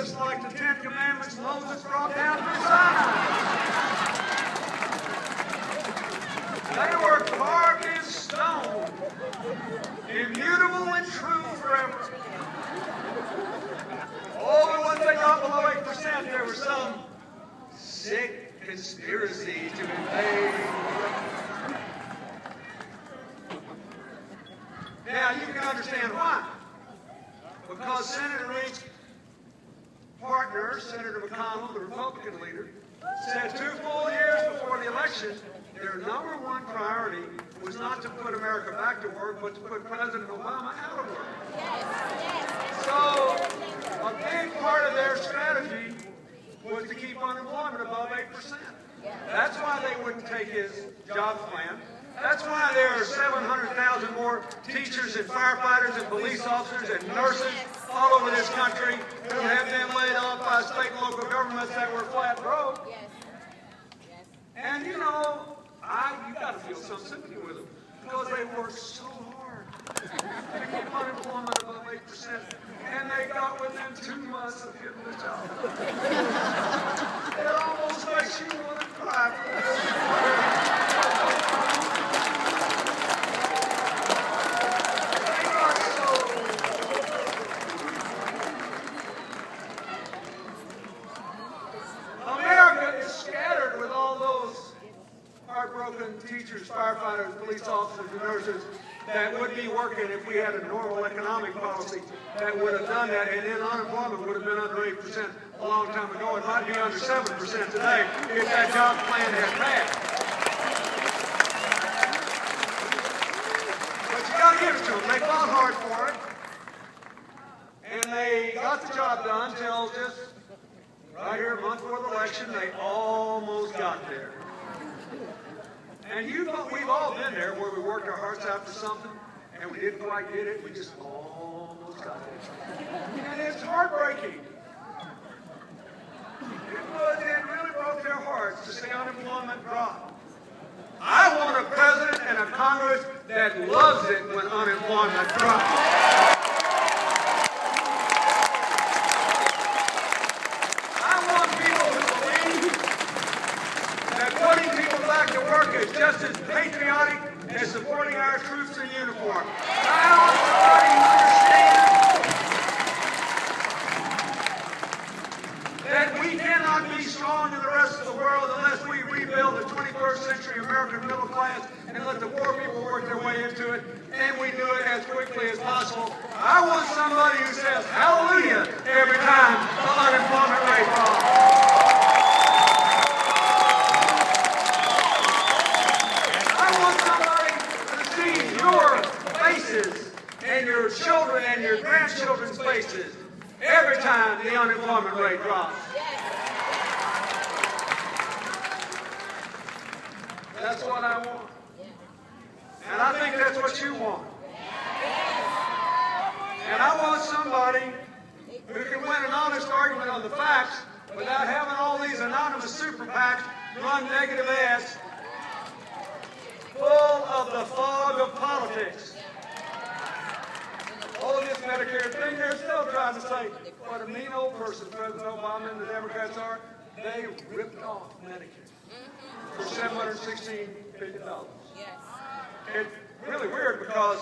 just like the Ten Commandments Moses brought down from Sinai. They were carved in stone, immutable and true forever. Oh, but once they got below 8%, there was some sick conspiracy to invade. Now, you can understand why. Because Senator Reid's partner, Senator McConnell, the Republican leader, said 2 full years before the election, their number one priority was not to put America back to work, but to put President Obama out of work. So, a big part of their strategy was to keep unemployment above 8%. That's why they wouldn't take his jobs plan. That's why there are 700,000 more teachers and firefighters and police officers and nurses all over this country who have been laid off by state and local governments that were flat broke. And you know, you got to feel some sympathy with them because they worked so hard to keep unemployment above 8%, and they got within 2 months of getting the job. It almost makes you want to cry for this. Heartbroken teachers, firefighters, police officers, and nurses that would be working if we had a normal economic policy that would have done that, and then unemployment would have been under 8% a long time ago. It might be under 7% today if that job plan had passed. But you got to give it to them. They fought hard for it, and they got the job done till just right here a month before the election. They almost got there. And we've all been there where we worked our hearts out for something and we didn't quite get it. We just almost got it. And it's heartbreaking. It really broke their hearts to see unemployment drop. I want a president and a Congress that loves it when unemployment drops. Is just as patriotic as supporting our troops in uniform. I want somebody who understands that we cannot be strong in the rest of the world unless we rebuild the 21st century American middle class and let the poor people work their way into it, and we do it as quickly as possible. I want somebody who says hallelujah every time the unemployment rate falls. And your children and your grandchildren's faces every time the unemployment rate drops. That's what I want. And I think that's what you want. And I want somebody who can win an honest argument on the facts without having all these anonymous super PACs run negative ads full of the fog of politics. All of this Medicare thing, they're still trying to say what a mean old person President Obama and the Democrats are. They ripped off Medicare for $716 billion. It's really weird because